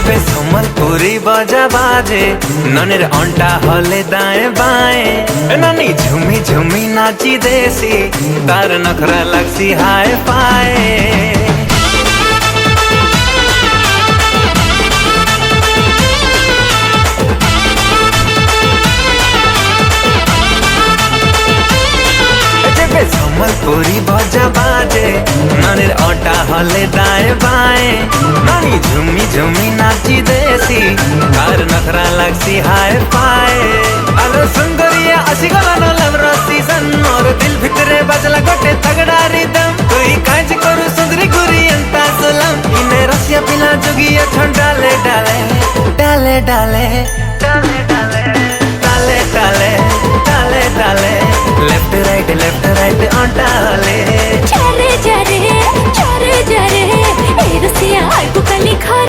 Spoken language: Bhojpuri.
जेबे सम्बलपुरी बाजा बाजे ननेर अंटा हले दाएं बाएं नानी झुमी झुमी नाची देसी तार नखरा लगसी हाय पाए। सम्बलपुरी बाजा बाजे नानीर अंटा हले दाएं बाएं नानी झुमी झुमी नाची देसी तार नखरा लगसी हाय पाए। अरे सुंदरिया असी गला न लवरा सीजन और दिल भितरे बजला गोटे तगड़ा रिदम कोई काज करू सुंदरी गुरी अंता सलाम इने रसिया पिला जोगिया छन डाले डाले डाले डाले डाले डाले डाले डाले डाले लेफ्ट राइट अंटाले चरे जरे ए रसिया